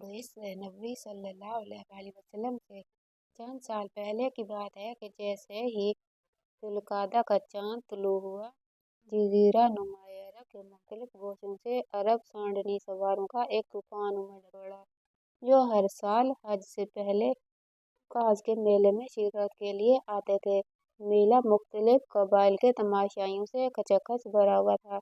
नबी सल्लल्लाहु अलैहि वसल्लम से चंद साल पहले की बात है कि जैसे ही जुल्कादा का चांद तुलू हुआ, जजीरा नुमा अरब के मुख्तलिफ गोशों से अरब सांडनी सवारों का एक तूफान उमड़ पड़ा, जो हर साल हज से पहले काज के मेले में शिरकत के लिए आते थे। मेला मुख्तलिफ कबाइल के तमाशाइयों से खचाखच भरा हुआ था,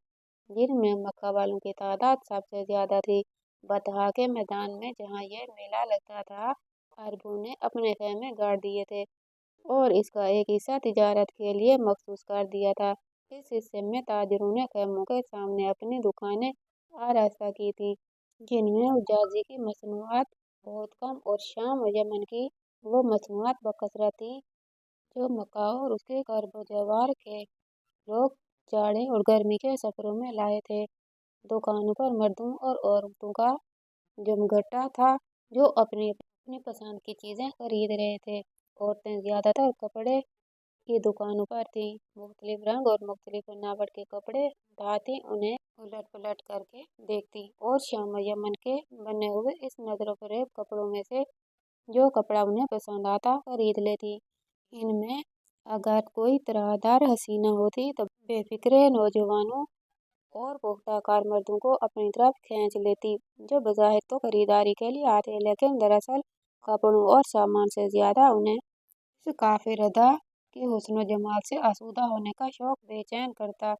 जिनमें मक्का वालों की तादाद सबसे ज्यादा थी। बतहा के मैदान में जहाँ यह मेला लगता था, अरबों ने अपने खेमे गाड़ दिए थे और इसका एक हिस्सा तिजारत के लिए मखसूस कर दिया था। इस हिस्से में ताजिरों ने खेमों के सामने अपनी दुकानें आरास्ता की थी, जिनमें उजाजी की मसनूआत बहुत कम और शाम और यमन की वो मसनूआत बकसरत थी जो मक्का और उसके कर्ब जवार के लोग जाड़े और गर्मी के सफरों में लाए थे। दुकानों पर मर्दों और औरतों का जमघटा था, जो अपनी अपनी पसंद की चीजें खरीद रहे थे। औरतें ज्यादातर कपड़े की दुकानों पर थीं। मुख्तलिफ रंग और मुख्तलिफ बनावट के कपड़े ढाती उन्हें उलट पलट करके देखती और शाम यमन के बने हुए इस नजर फरेब कपड़ों में से जो कपड़ा उन्हें पसंद आता खरीद लेती। इनमें अगर कोई तराहदार हसीना होती तो बेफिक्रे नौजवानों और पुख्ता मर्दों को अपनी तरफ खींच लेती, जो बज़ाहिर तो खरीदारी के लिए आते लेकिन दरअसल कपड़ों और सामान से ज्यादा उन्हें इस काफिर अदा के हुस्न जमाल से आसूदा होने का शौक बेचैन करता।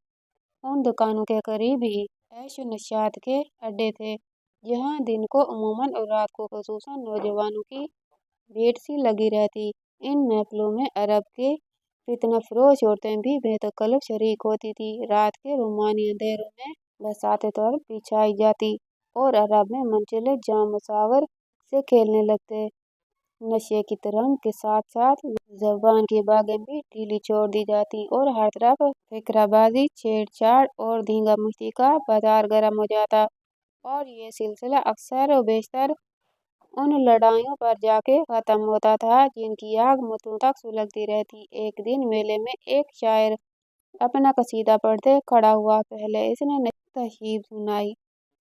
उन दुकानों के करीब ही ऐशो नशात के अड्डे थे, जहाँ दिन को अमूमन और रात को खुसूसन नौजवानों की भीड़ सी लगी रहती। इन महफिलों में अरब के फितना-फरोश औरतें भी बेतकल्लुफ़ शरीक होती थीं। रात के रूमानी अंधेरों में बसाते तौर बिछाई जाती और अरब में मंचले जाम मुसावर से खेलने लगते। नशे की तरंग के साथ साथ ज़बान की बागें भी ढीली छोड़ दी जाती और हर तरफ फिक्राबाजी, छेड़छाड़ और धींगा मुश्ती का बाजार गर्म हो जाता। और ये सिलसिला अक्सर व बेशतर उन लड़ाइयों पर जाके खत्म होता था जिनकी आग मुद्दों तक सुलगती रहती। एक दिन मेले में एक शायर अपना कसीदा पढ़ते खड़ा हुआ। पहले इसने तशरीफ सुनाई,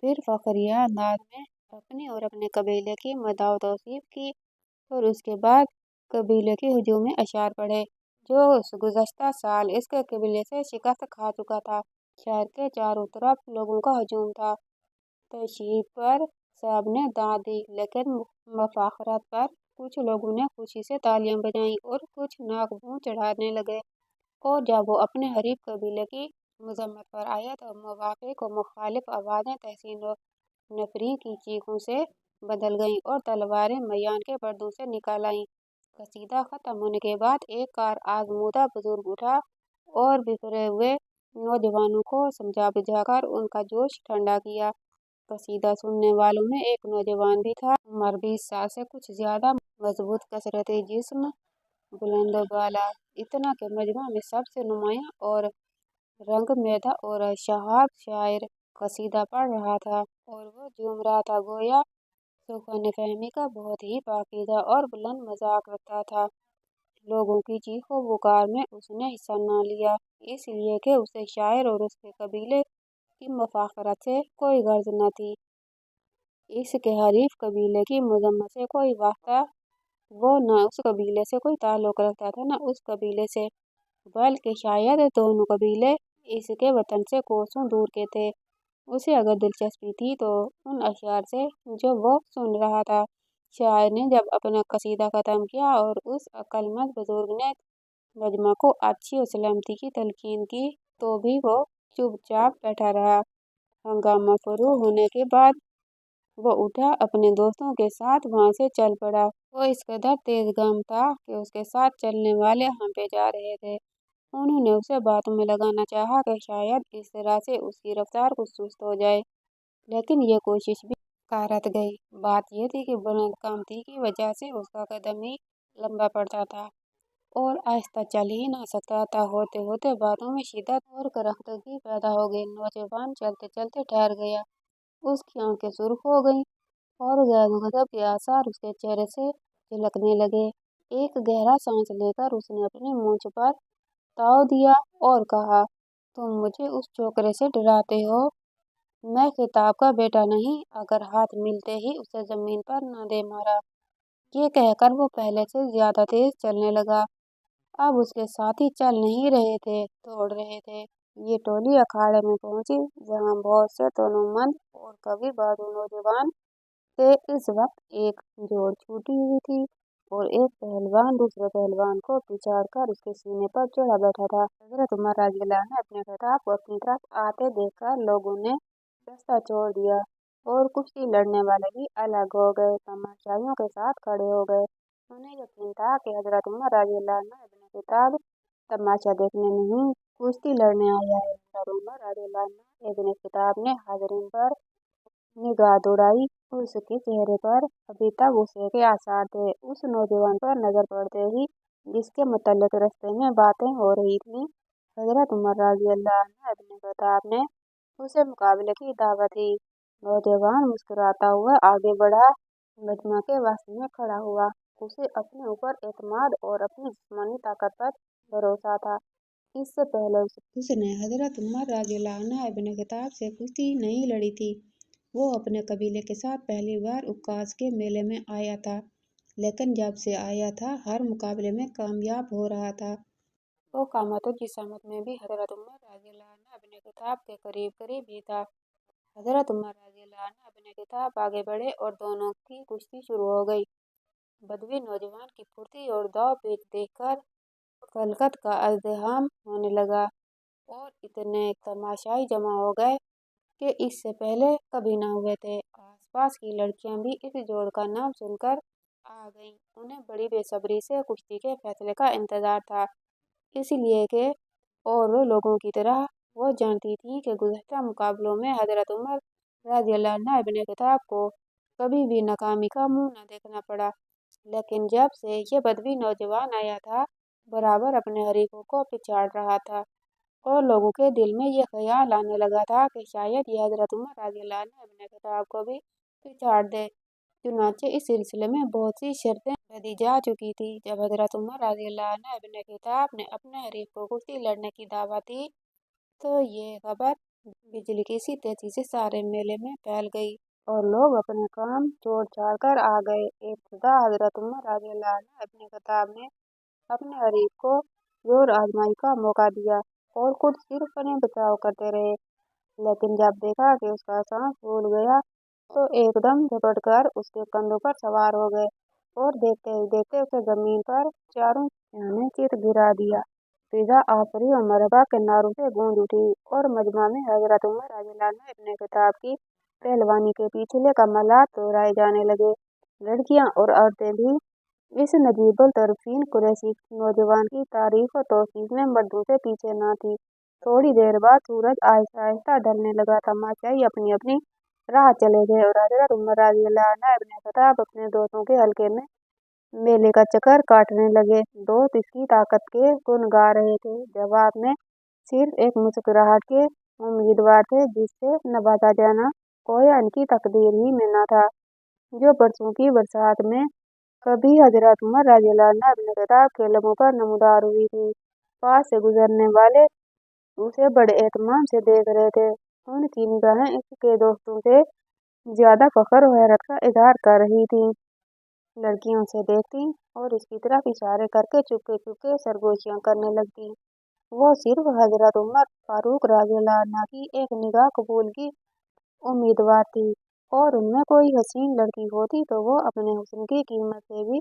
फिर फखरिया अंदाज में अपनी और अपने कबीले की मदाह तौसीफ की और उसके बाद कबीले की हुजूमी अशार पढ़े, जो गुज़श्ता साल इसके कबीले से शिकस्त खा चुका था। शहर के चारों तरफ लोगों का हजूम था। तशरीफ पर साहब ने दाद दी, लेकिन मुफाखरत पर कुछ लोगों ने खुशी से तालियां बजाईं और कुछ नाक मुंह चढ़ाने लगे। और जब वो अपने हरीफ कबीले की मजम्मत पर आया तो मुवाफिक और मुखालिफ आवाजें तहसीन और नफरी की चीखों से बदल गईं और तलवारें मैदान के पर्दों से निकल आईं। कसीदा खत्म होने के बाद एक कार आजमूदा बुजुर्ग उठा और बिखरे हुए नौजवानों को समझा बुझाकर उनका जोश ठंडा किया। कसीदा सुनने वालों में एक नौजवान भी था, उम्र 20 साल से कुछ ज्यादा, मजबूत कसरती जिस्म, बुलंद बाला, इतना के मजमा में सबसे नुमायां और रंग मेदा और शहाब शायर कसीदा पढ़ रहा था और वो झूम रहा था, गोया सुफ़न फहमी का बहुत ही पाकीज़ा और बुलंद मजाक रखता था। लोगों की चीखों पुकार में उसने हिस्सा न लिया, इसलिए कि उसे शायर और उसके कबीले की मुफाखरत से कोई गर्ज न थी। इसके हरीफ कबीले की मजम्मत से कोई वास्ता, वो न उस कबीले से कोई ताल्लुक रखता था न उस कबीले से, बल्कि शायद दोनों कबीले इसके वतन से कोसों दूर के थे। उसे अगर दिलचस्पी थी तो उन अशआर से जो वो सुन रहा था। शायर ने जब अपना कसीदा खत्म किया और उस अक्लमंद बुजुर्ग ने मजमा को अच्छी और सलामती की तलकीन की, तो भी वो चुपचाप बैठा रहा। हंगामा शुरू होने के बाद वो उठा, अपने दोस्तों के साथ वहां से चल पड़ा। वो इस कदर तेजगाम था कि उसके साथ चलने वाले हांफे जा रहे थे। उन्होंने उसे बातों में लगाना चाहा कि शायद इस तरह से उसकी रफ्तार कुछ सुस्त हो जाए, लेकिन ये कोशिश भी कारत गई। बात यह थी कि बुलंद कामती की वजह से उसका कदम ही लंबा पड़ता था और आहिस्ता चल ही ना सकता था। होते होते बातों में शिद्दत और करख्तगी पैदा हो गई। नौजवान चलते चलते ठहर गया, उसकी आंखें सुर्ख हो गईं और गजब के आसार उसके चेहरे से झलकने लगे। एक गहरा सांस लेकर उसने अपनी मूंछ पर ताव दिया और कहा, तुम मुझे उस छोकरे से डराते हो मैं खिताब का बेटा नहीं, अगर हाथ मिलते ही उसे जमीन पर न दे मारा। ये कहकर वो पहले से ज्यादा तेज चलने लगा। अब उसके साथी चल नहीं रहे थे, दौड़ रहे थे। ये टोली अखाड़े में पहुंची, जहां बहुत से तोलूमंद और कवि बहादुर नौजवान थे। इस वक्त एक जोड़ छूटी हुई थी और एक पहलवान दूसरे पहलवान को पिछाड़ कर उसके सीने पर चढ़ा बैठा था। हजरत उमर रज़ियल्लाहु अन्हु ने अपने खिताब को अपनी तरफ आते देखकर लोगों ने रास्ता छोड़ दिया और कुश्ती लड़ने वाले भी अलग हो गए, तमाशाइयों के साथ खड़े हो गए। उन्हें यकीन था कि हजरत उमर रज़ियल्लाहु अन्हु अपने खिताब तमाशा देखने नहीं, कुश्ती लड़ने आया है। हजरत उमर रज़ियल्लाहु अन्हु इब्न खिताब ने हाज़रीन पर निगाह दौड़ाई। उसके चेहरे पर अभी तक गुस्से के आसार थे। उस नौजवान पर नजर पड़ते ही जिसके मुतल्लिक रास्ते में बातें हो रही थीं, हजरत उमर रज़ियल्लाहु अन्हु इब्न खत्ताब ने उसे मुकाबले की दावत दी। नौजवान मुस्कुराता हुआ आगे बढ़ा, मजमा के वास्ते में खड़ा हुआ। उसे अपने ऊपर एतमाद और अपनी जिस्मानी ताकत पर भरोसा था। इससे पहले उसने हजरत उमर रज़ियल्लाहु अन्हु इब्न खत्ताब से कुश्ती नहीं लड़ी थी। वो अपने कबीले के साथ पहली बार उक्कास के मेले में आया था, लेकिन जब से आया था हर मुकाबले में कामयाब हो रहा था। वो कामत और जिसामत में भी हजरत उमर रज़ियल्लाहु अन्हु अपने खिताब के करीब करीब ही था। हजरत उमर रज़ियल्लाहु अन्हु अपने खिताब आगे बढ़े और दोनों की कुश्ती शुरू हो गई। बदवी नौजवान की फुर्ती और दाव पेच देखकर खलकत का अज़्दिहाम होने लगा और इतने तमाशाई जमा हो गए कि इससे पहले कभी न हुए थे। आसपास की लड़कियां भी इस जोड़ का नाम सुनकर आ गईं। उन्हें बड़ी बेसब्री से कुश्ती के फैसले का इंतजार था, इसलिए कि और लोगों की तरह वो जानती थी कि गुज़श्ता मुकाबलों में हजरत उमर रज़ियल्लाहु अन्हु इब्न खत्ताब को कभी भी नाकामी का मुंह न देखना पड़ा। लेकिन जब से ये बदवी नौजवान आया था, बराबर अपने हरीफों को पिछाड़ रहा था और लोगों के दिल में ये ख्याल आने लगा था कि शायद ये हजरत उमर रज़ियल्लाहु अन्हु इब्न खत्ताब को भी पिछाड़ दे। चुनांचे इस सिलसिले में बहुत सी शर्तें लदी जा चुकी थी। जब हजरत उमर रज़ियल्लाहु अन्हु इब्न खत्ताब ने अपने हरीफ को कुश्ती लड़ने की दावत दी, तो ये खबर बिजली की सी तेजी से सारे मेले में फैल गई और लोग अपने काम छोड़ छाड़ कर आ गए। इब्तिदा हजरत उमर रज़ियल्लाहु अन्हु इब्न खत्ताब ने अपने हरीफ को जोर आजमाई का मौका दिया और खुद सिर्फ अपने बचाव करते रहे। लेकिन जब देखा कि उसका सांस फूल गया, तो एकदम झपट कर उसके कंधों पर सवार हो गए और देखते ही देखते उसे जमीन पर चारों ने चित गिरा दिया। फिजा आफरी और मरहबा के नारों से गूंज उठी और मजमा में हजरत उमर रज़ियल्लाहु अन्हु इब्न खत्ताब की पहलवानी के पिछले कमालात दोहराए जाने लगे। लड़कियां और औरतें भी इस नजीबुल तरफीन कुरैशी नौजवान की तारीफ और तौसीफ में मर्दों से पीछे न थी। थोड़ी देर बाद सूरज आहिस्ता आहिस्ता ढलने लगा। तमाशाई अपनी अपनी राह चले गए और हजरत उमर रज़ियल्लाहु अन्हु इब्न खत्ताब अपने दोस्तों के हल्के में मेले का चक्कर काटने लगे। दोस्त इसकी ताकत के गुण गा रहे थे, जवाब में सिर्फ एक मुस्कुराहट के उम्मीदवार थे, जिससे नवाजा जाना गोया इनकी तकदीर ही में न था। जो बरसों की बरसात में कभी हजरत उमर रज़ियल्लाहु अन्हु इब्न खत्ताब के लबों पर नमूदार हुई थी। पास से गुजरने वाले उसे बड़े एहतमाम से देख रहे थे। उनकी निगाहें इसके दोस्तों से ज्यादा फख्र और हैरत का इजहार कर रही थीं। लड़कियां उसे देखती और उसकी तरफ इशारे करके चुपके चुपके सरगोशियां करने लगती। वो सिर्फ हजरत उमर फारूक रज़ियल्लाहु अन्हु की एक निगाह कबूल की उम्मीदवार थी और उनमें कोई हसीन लड़की होती तो वो अपने हुस्न की कीमत से भी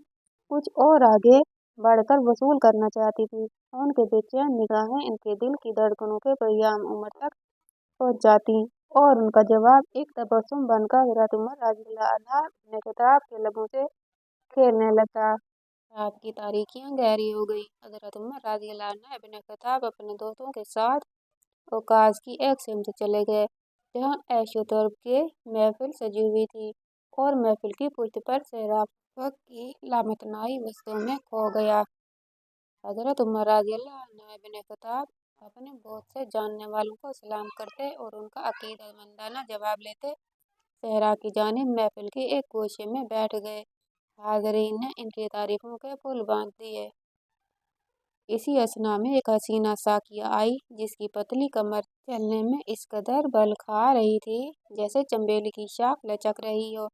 कुछ और आगे बढ़कर वसूल करना चाहती थी। उनके बेचैन निगाहें इनके दिल की धड़कनों के पैगाम उमर तक पहुंच जाती और उनका जवाब एक तबस्सुम बनकर हजरत उमर रज़ियल्लाहु अन्हु इब्न खत्ताब के लबों से खेलने लगा। रात की तारीकियां गहरी हो गई। हजरत उमर रज़ियल्लाहु अन्हु इब्न खत्ताब अपने दोस्तों के साथ औकाज की एक सिमत चले गए, जहाँ ऐशो तर्ब के महफिल सजी हुई थी और महफिल की पुष्ट पर सेहरा वक्त की लामतनाई वस्तुओं में खो गया। हजरत उमर रज़ियल्लाहु अन्हु इब्न खत्ताब अपने बहुत से जानने वालों को सलाम करते और उनका अकीदतमंदाना जवाब लेते सेहरा की जानिब महफिल के एक गोशे में बैठ गए। हाज़रीन ने इनकी तारीफों के पुल बांध दिए। इसी असना में एक हसीना साकिया आई, जिसकी पतली कमर चलने में इस कदर बल खा रही थी जैसे चंबेली की शाख लचक रही हो।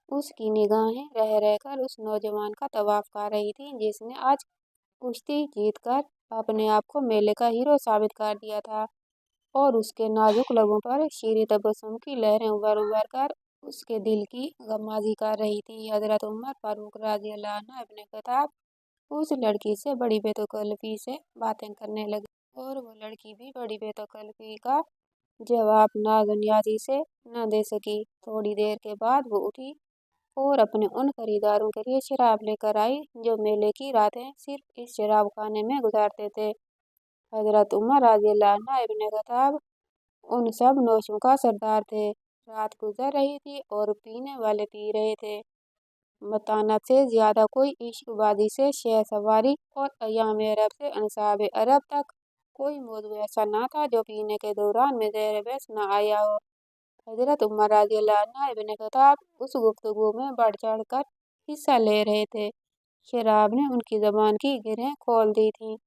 उसकी निगाहें रह रहकर उस नौजवान का तवाफ कर रही थी, जिसने आज कुश्ती जीतकर अपने आप को मेले का हीरो साबित कर दिया था। और उसके नाजुक लबों पर शीरी तबस्सुम की लहरें उभर उभर कर उसके दिल की गमाजी कर रही थी। हजरत उमर फारूक रज़ी अल्लाह अन्हु इब्ने खत्ताब उस लड़की से बड़ी बेतकल्लुफ़ी से बातें करने लगे, और वो लड़की भी बड़ी बेतकल्लुफ़ी का जवाब नाज़ुनियाज़ी से न दे सकी। थोड़ी देर के बाद वो उठी और अपने उन खरीदारों के लिए शराब लेकर आई जो मेले की रातें सिर्फ इस शराब खाने में गुजारते थे। हजरत उमर रज़ियल्लाहु अन्हु इब्ने खत्ताब उन सब नौशों का सरदार थे। रात गुजर रही थी और पीने वाले पी रहे थे। मतानत से ज्यादा कोई इश्कबाजी से शहसवारी और अय्याम अरब से अंसाब अरब तक कोई मौजू ऐसा न था जो पीने के दौरान में ज़हर बहस न आया हो। हजरत उमर रज़ियल्लाहु अन्हु इब्ने खत्ताब उस गुफ्तगू में बढ़ चढ़ कर हिस्सा ले रहे थे। शराब ने उनकी ज़बान की गिरहें खोल दी थीं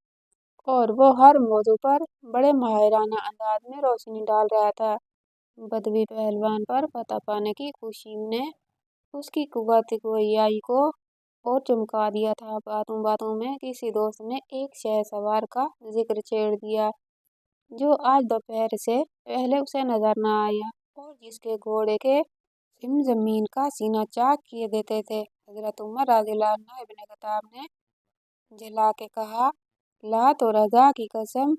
और वो हर मौजू पर बड़े माहिराना अंदाज में रोशनी डाल रहा था। बदवी पहलवान पर फतह पाने की खुशी ने उसकी कुव्वत गोइयाई को और चमका दिया था। बातों बातों में किसी दोस्त ने एक शहसवार का जिक्र छेड़ दिया जो आज दोपहर से पहले उसे नजर न आया और जिसके घोड़े के सिम जमीन का सीना चाक किए देते थे। हजरत उमर रज़ियल्लाहु अन्हु इब्ने खत्ताब ने जला के कहा, लात और अज़ा की कसम,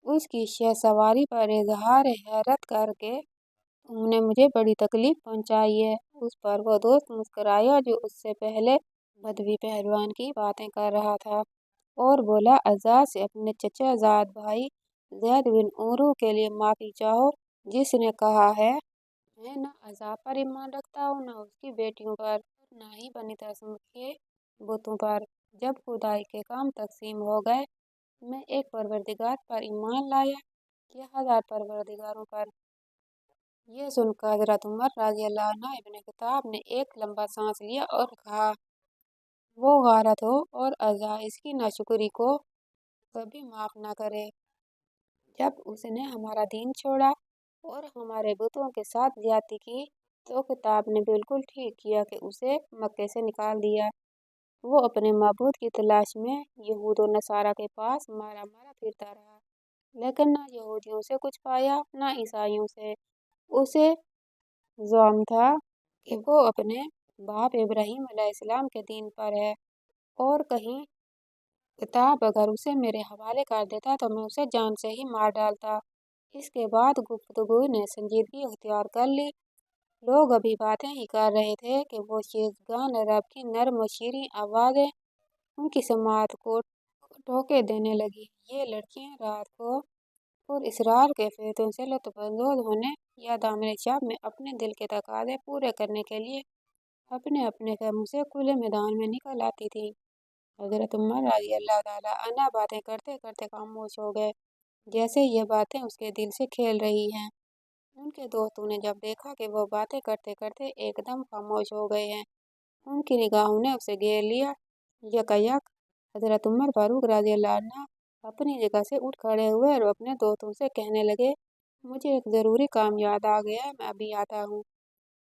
उसकी शहसवारी पर इजहार हैरत करके तुमने मुझे बड़ी तकलीफ पहुंचाई है। उस पर वो दोस्त मुस्कुराया जो उससे पहले बदवी पहलवान की बातें कर रहा था और बोला, अज़ा से अपने चचा ज़ाद भाई ज़ैद बिन उमरू के लिए माफ़ी चाहो, जिसने कहा है मैं न अज़ा पर ईमान रखता हूँ, न उसकी बेटियों पर, न ही बनी तस्म के बुतों पर। जब खुदाई के काम तकसीम हो गए, मैं एक परवरदिगार पर ईमान लाया या 1000 परवरदिगारों पर। ये सुनकर हजरत उमर रज़ियल्लाहु अन्हु इब्ने खत्ताब ने एक लंबा सांस लिया और कहा, वो गारत हो और अज़ा इसकी नाशुक्री को कभी माफ न करे। जब उसने हमारा दीन छोड़ा और हमारे बुतों के साथ ज्यादती की तो खत्ताब ने बिल्कुल ठीक किया कि उसे मक्के से निकाल दिया। वो अपने माबूद की तलाश में यहूद और नसारा के पास मारा मारा फिरता रहा, लेकिन न यहूदियों से कुछ पाया न ईसाइयों से। उसे ज़ौम था कि वो अपने बाप इब्राहीम अलैहिस्सलाम के दीन पर है, और कहीं खत्ताब अगर उसे मेरे हवाले कर देता तो मैं उसे जान से ही मार डालता। इसके बाद गुफ्तगू ने संजीदगी अख्तियार कर ली। लोग अभी बातें ही कर रहे थे कि वो शेजगान अरब की नर्म व शीरीं आवाज़ें उनकी समाअत को ठोके देने लगी। ये लड़कियां रात को और इसरार के फेतों से लुत्फ़अंदोज़ होने या दामन शब में अपने दिल के तकाज़े पूरे करने के लिए अपने अपने ख़ैमों से खुले मैदान में निकल आती थीं। हजरत उमर रज़ियल्लाहु ताला अन्हु बातें करते करते खामोश हो गए, जैसे ये बातें उसके दिल से खेल रही हैं। उनके दोस्तों ने जब देखा कि वो बातें करते करते एकदम खामोश हो गए हैं, उनकी निगाहों ने उसे घेर लिया। यकायक हजरत उमर फारूक रज़ियल्लाहु अन्हु अपनी जगह से उठ खड़े हुए और अपने दोस्तों से कहने लगे, मुझे एक ज़रूरी काम याद आ गया है, मैं अभी आता हूँ।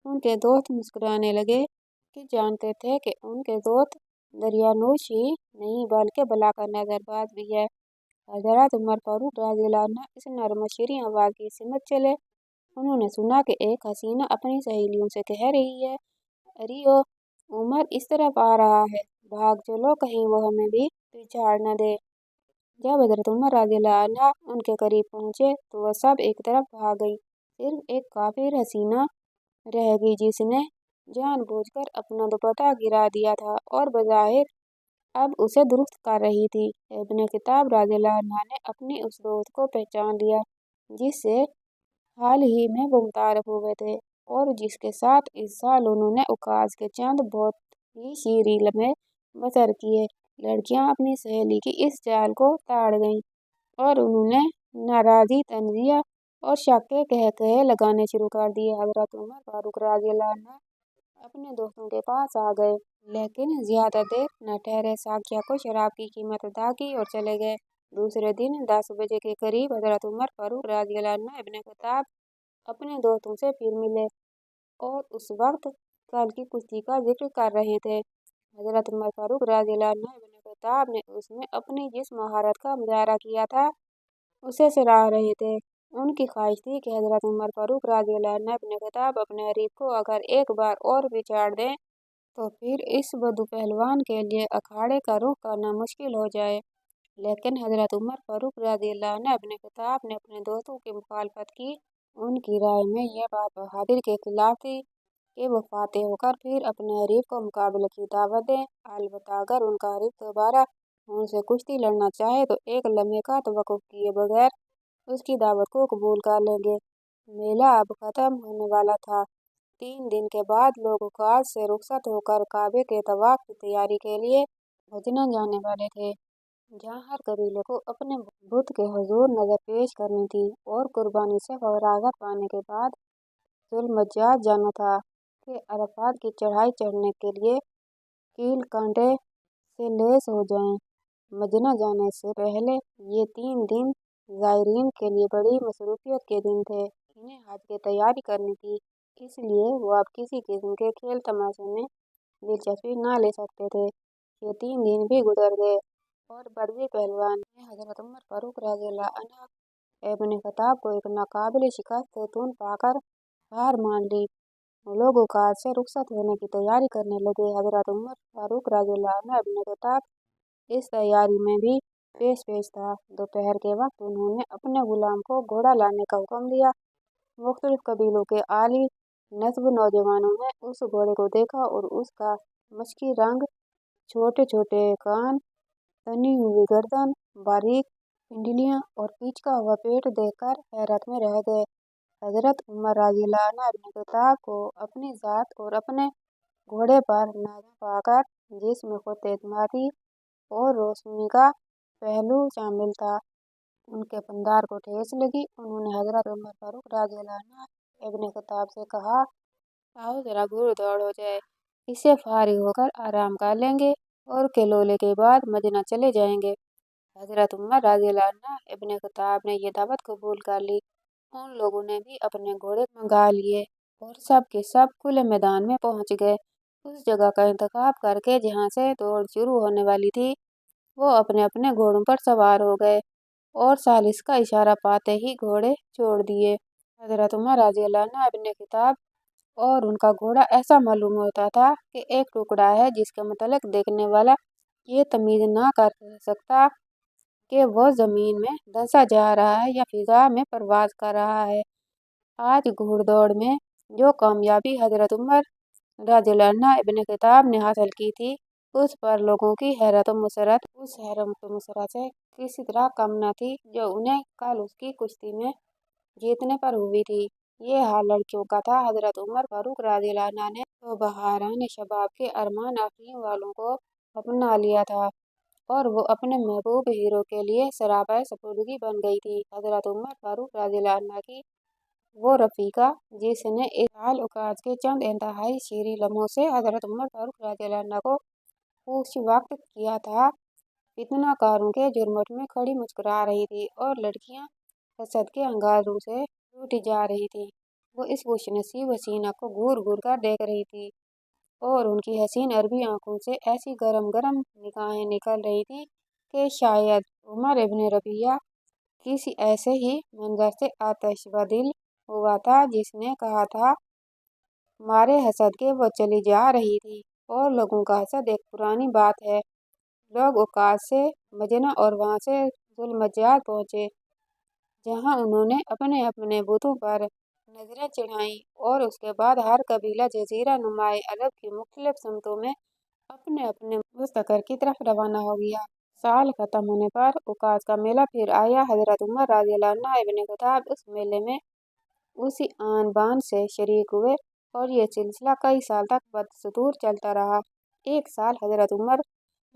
उनके दोस्त मुस्कुराने लगे कि जानते थे कि उनके दोस्त दरियानूश ही नहीं बल्कि भलाकर नज़रबाज भी है। हजरत उमर फारूक रज़ियल्लाहु अन्हु इस नर्म शीरीं आवाज़ की सिमत चले। उन्होंने सुना कि एक हसीना अपनी सहेलियों से कह रही है, अरियो उमर इस तरफ आ रहा है, भाग चलो कहीं वो हमें भी पिछाड़ न दे। जब हजरत उमर रज़ियल्लाहु अन्हु उनके करीब पहुंचे तो वह सब एक तरफ भाग गई। सिर्फ एक काफिर हसीना रह गई जिसने जानबूझकर अपना दुपट्टा गिरा दिया था और बज़ाहिर अब उसे दुरुस्त कर रही थी। इब्ने खत्ताब रज़ियल्लाहु अन्हु ने अपनी उस दोस्त को पहचान लिया जिससे हाल ही में वो मुतारफ हुए थे और जिसके साथ इस साल उन्होंने उकास के चंद बहुत ही शीरीं लम्हे बसर किए। लड़कियां अपनी सहेली की इस चाल को ताड़ गईं और उन्होंने नाराज़ी, तंज़िया और शक के कहकहे लगाने शुरू कर दिए। हजरत उमर फारूक रज़ियल्लाहु अन्हु अपने दोस्तों के पास आ गए लेकिन ज्यादा देर न ठहरे। साकिया को शराब की कीमत अदा की और चले गए। दूसरे दिन 10 बजे के करीब हजरत उमर फारूक रज़ियल्लाहु अन्हु इब्ने खत्ताब अपने दोस्तों से फिर मिले और उस वक्त कल की कुश्ती का जिक्र कर रहे थे। हजरत उमर फारूक रज़ियल्लाहु अन्हु इब्ने खत्ताब ने उसमें अपनी जिस महारत का मुजाहरा किया था उसे सराह रहे थे। उनकी ख्वाहिश थी कि हजरत उमर फारूक रज़ियल्लाहु अन्हु इब्ने खत्ताब अपने हरीफ को अगर एक बार और पिछाड़ दें तो फिर इस बद्दू पहलवान के लिए अखाड़े का रुख करना मुश्किल हो जाए। लेकिन हजरत उमर फारूक रज़ियल्लाहु अन्हु इब्ने खत्ताब ने अपने दोस्तों की मुखालफत की। उनकी राय में यह बात बहादुरी के खिलाफ थी कि वो फातेह होकर फिर अपने हरीफ को मुकाबले की दावत दें। अलबत्ता अगर उनका हरीफ दोबारा उनसे कुश्ती लड़ना चाहे तो एक लम्हे का तवक्कुफ किए बगैर उसकी दावत को कबूल कर लेंगे। मेला अब खत्म होने वाला था। 3 दिन के बाद लोग औकात से रुखसत होकर काबे के तवाफ की तैयारी के लिए मदीना जाने वाले थे, जहाँ हर कबीले को अपने बुत के हुजूर नजर पेश करनी थी और कुर्बानी से फरागत पाने के बाद जुल्मज्जाज जाना था कि अरफात की चढ़ाई चढ़ने के लिए कील कांटे से लैस हो जाएं। मदीना जाने से पहले ये 3 दिन ज़ायरीन के लिए बड़ी मसरूफियत के दिन थे। इन्हें हज की तैयारी करनी थी, इसलिए वो अब किसी किस्म के खेल तमाशे में दिलचस्पी न ले सकते थे। ये 3 दिन भी गुजर गए और बदवी पहलवान ने हजरत उमर फारूक रज़ियल्लाहु अन्हु इब्ने खत्ताब को एक नाकाबिले शिकस्त से तून पाकर हार मान ली। लोग औकात से रुखसत होने की तैयारी करने लगे। हजरत उमर फारूक रज़ियल्लाहु अन्हु इब्ने खत्ताब इस तैयारी में भी पेश था। दोपहर के वक्त उन्होंने अपने गुलाम को घोड़ा लाने का हुक्म दिया। मुख्तलिफ कबीलों के आली नस्ब नौजवानों ने उस घोड़े को देखा और उसका मशकी रंग, छोटे छोटे कान, तनी हुई गर्दन, बारीक पिंडलियां और पिचका हुआ पेट देखकर हैरत में रह गए। हजरत उमर रज़ियल्लाहु अन्हु इब्ने खत्ताब को अपनी जात और अपने घोड़े पर नाज़ा पाकर, जिसमें खुद एतमादी और रोशनी का पहलू शामिल था, उनके पंदार को ठेस लगी। उन्होंने हजरत उमर फारूक रज़ियल्लाहु अन्हु इब्ने खत्ताब से कहा, आओ जरा घुड़ दौड़ हो जाए, इससे फारिग होकर आराम कर लेंगे और किलोले के बाद मदीना चले जाएंगे। हजरत उमर रज़ियल्लाहु अन्हु इब्ने खत्ताब ने यह दावत कबूल कर ली। उन लोगों ने भी अपने घोड़े मंगा लिए और सब के सब खुले मैदान में पहुंच गए। उस जगह का इंतखाब करके जहां से दौड़ शुरू होने वाली थी, वो अपने अपने घोड़ों पर सवार हो गए और सालिस का इशारा पाते ही घोड़े छोड़ दिए। हजरत उमर रज़ियल्लाहु अन्हु इब्ने खत्ताब और उनका घोड़ा ऐसा मालूम होता था कि एक टुकड़ा है जिसके मतलब देखने वाला ये तमीज ना कर सकता कि वो जमीन में धंसा जा रहा है या फिजा में परवाज कर रहा है। आज घुड़दौड़ में जो कामयाबी हजरत उमर रज़ियल्लाहु अन्हु इब्ने खत्ताब ने हासिल की थी, उस पर लोगों की हैरत व मुसरत उस हैरत व मुसरत से किसी तरह कम न थी जो उन्हें कल उसकी कुश्ती में जीतने पर हुई थी। ये हाल लड़कियों का था। हजरत उमर फारूक रज़ियल्लाहु अन्हु ने तो बहारान शबाब के अरमान आफरीन वालों को अपना लिया था और वो अपने महबूब हीरो के लिए सरापाए सपुर्दगी बन गई थी। हजरत उमर फारूक रज़ियल्लाहु अन्हु की वो रफ़ीका जिसने इस हाल औकात के चंद इंतहाई शीरीं लम्हों से हजरत उमर फारूक रज़ियल्लाहु अन्हु को खुश वक्त किया था, फितनाकारों के झुरमुट में खड़ी मुस्कुरा रही थी और लड़कियां हसद के अंगारों से टूटी जा रही थी। वो इस खुशनसीब हसीना को घूर घूर कर देख रही थी और उनकी हसीन अरबी आंखों से ऐसी गरम गरम निगाहें निकल रही थी कि शायद उमर इब्ने रबिया किसी ऐसे ही मंजर से आतिशबादिल हुआ था जिसने कहा था, मारे हसद के वो चली जा रही थी। और लोगों का हसद एक पुरानी बात है। लोग औकात से मदीना और वहां से जुल्मज्जाज पहुंचे, जहां उन्होंने अपने अपने बुतों पर नजरें चढ़ाईं और उसके बाद हर कबीला जजीरा नुमाए अरब की मुख्तलिफ समतों में अपने अपने मुस्तकर की तरफ रवाना हो गया। साल खत्म होने पर औकात का मेला फिर आया। हजरत उमर रज़ियल्लाहु अन्हु इब्ने खत्ताब उस मेले में उसी आन बान से शरीक हुए और ये सिलसिला कई साल तक बदस्तूर चलता रहा। एक साल हजरत उमर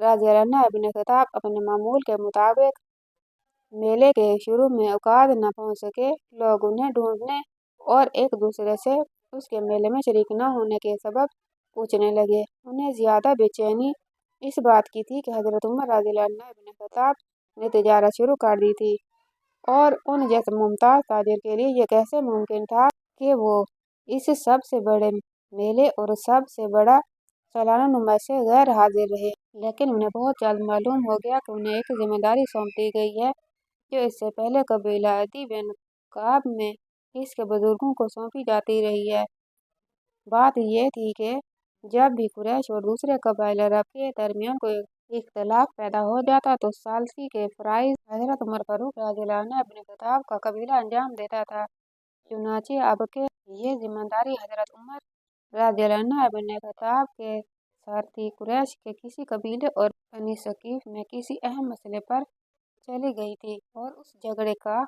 रज़ियल्लाहु अन्हु इब्ने खत्ताब अपने मामूल के मुताबिक मेले के शुरू में औकात न पहुंच सके। लोग उन्हें ढूंढने और एक दूसरे से उसके मेले में शरीक न होने के सबब पूछने लगे। उन्हें ज्यादा बेचैनी इस बात की थी कि हजरत उमर रज़ियल्लाहु अन्हु इब्न खत्ताब ने तिजारत शुरू कर दी थी, और उन जैसे मुमताज ताजिर के लिए ये कैसे मुमकिन था कि वो इस सबसे बड़े मेले और सबसे बड़ा सालाना नुमाइश से गैर हाजिर रहे। लेकिन उन्हें बहुत जल्द मालूम हो गया कि उन्हें एक जिम्मेदारी सौंप दी गई है जो इससे पहले कबीला अदी बिन काब में इसके बुजुर्गों को सौंपी जाती रही है। बात ये थी कि जब भी कुरैश और दूसरे कबाइल अरब के दरमियान कोई इख्तलाफ पैदा हो जाता तो सालसी के फराइज हजरत उमर फारूक रज़ियल्लाहु अन्हु इब्न खत्ताब का कबीला अंजाम देता था। चुनांचे अब के ये जिम्मेदारी हजरत उमर रज़ियल्लाहु अन्हु इब्न खत्ताब के सारथी कुरैश के किसी कबीले और बनी सकीफ में किसी अहम मसले पर चली गई थी, और उस झगड़े का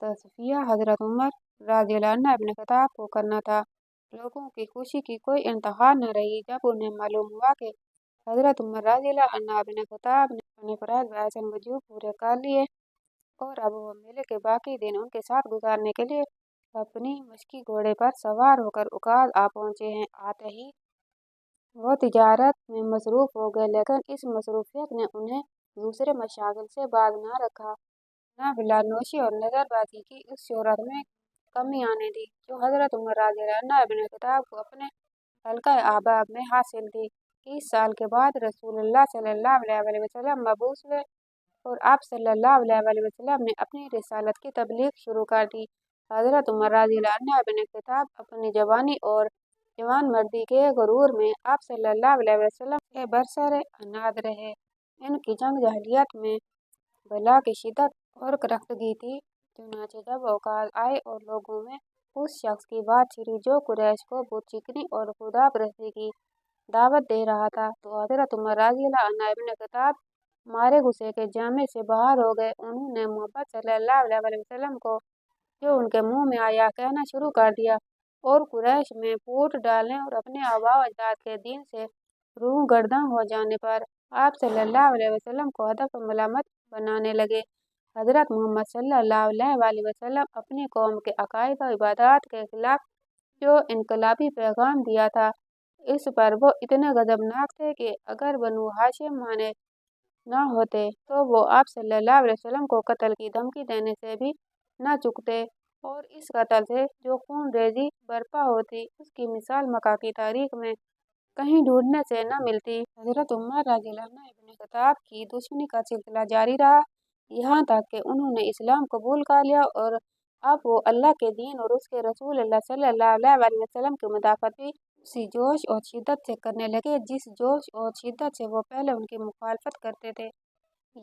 तस्फिया हजरत उमर रज़ियल्लाहु अन्हु इब्न खत्ताब को करना था। लोगों की खुशी की कोई इंतहा न रही जब उन्हें मालूम हुआ कि हजरत उमर रज़ियल्लाहु अन्हु इब्न खत्ताब ने अपने फराइज़ बहसन वजूब पूरे कर लिए, और अब वो मेले के बाकी दिन उनके साथ गुजारने के लिए अपनी मशकी घोड़े पर सवार होकर उकाद आ पहुँचे हैं। आते ही वो तिजारत में मसरूफ हो गए, लेकिन इस मसरूफियत ने उन्हें दूसरे मशागिल से बाज न रखा, न बिलानोशी और नजरबाजी की उस शोहरत में कमी आने दी जो हजरत उमर रज़ियल्लाहु अन्हु इब्न खत्ताब को अपने हल्का अहबाब में हासिल थी। 30 साल के बाद रसूलुल्लाह सल्लल्लाहु अलैहि वसल्लम मबऊस हुए, और आप सल्लल्लाहु अलैहि वसल्लम ने अपनी रिसालत की तबलीग शुरू कर दी। हजरत उमर रज़ियल्लाहु अन्हु इब्न खत्ताब अपनी जवानी और जवान मर्दी के गुरूर में आप सल्लल्लाहु अलैहि वसल्लम के बरसरे अनाद रहे। इनकी जंग जहलियत में बला की शिद्दत और करख्तगी थी। चुनांचे जब औकात आए और लोगों में उस शख्स की बात छिड़ी जो कुरैश को बुत चिकनी और खुदा परस्ती की दावत दे रहा था, तो हजरत उमर रज़ियल्लाहु अन्हु इब्न खत्ताब मारे गुस्से के जामे से बाहर हो गए। उन्होंने मोहम्मद सल्लल्लाहु अलैहि वसल्लम को जो उनके मुंह में आया कहना शुरू कर दिया, और कुरैश में फूट डालने और अपने आबाओ अजदाद के दीन से रूह गर्दन हो जाने पर आप सल्लल्लाहु अलैहि वसल्लम को हदफ मलामत बनाने लगे। हजरत मोहम्मद सल्लल्लाहु अलैहि वसल्लम अपनी कौम के अकायद और इबादत के खिलाफ जो इनकलाबी पैगाम दिया था, इस पर वो इतने गजबनाक थे कि अगर बनु हाशिम माने न होते तो वो आप सल्लल्लाहु अलैहि वसल्लम को कत्ल की धमकी देने से भी न चूकते, और इस कत्ल से जो खून रेजी बर्पा होती उसकी मिसाल मक्का की तारीख में कहीं ढूंढने से न मिलती। हजरत उमर रज़ियल्लाहु अन्हु इब्न खत्ताब की दुश्मनी का सिलसिला जारी रहा, यहाँ तक कि उन्होंने इस्लाम कबूल कर लिया, और अब वो अल्लाह के दीन और उसके रसूल सल्लल्लाहु अलैहि वसल्लम की मुदाफ़त भी उसी जोश और शिद्दत से करने लगे जिस जोश और शिद्दत से वो पहले उनकी मुखालफत करते थे।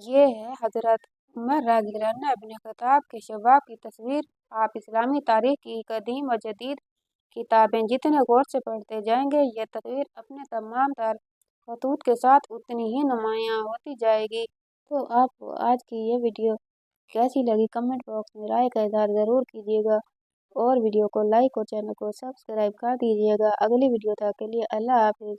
ये है हजरत उमर रज़ियल्लाहु अन्हु इब्न खत्ताब के शबाब की तस्वीर। आप इस्लामी तारीख की कदीम और जदीद किताबें जितने गौर से पढ़ते जाएंगे, यह तस्वीर अपने तमाम तर खतूत के साथ उतनी ही नुमायाँ होती जाएगी। तो आपको आज की ये वीडियो कैसी लगी कमेंट बॉक्स में राय का इज़हार ज़रूर कीजिएगा, और वीडियो को लाइक और चैनल को सब्सक्राइब कर दीजिएगा। अगली वीडियो तक के लिए अल्लाह हाफिज़।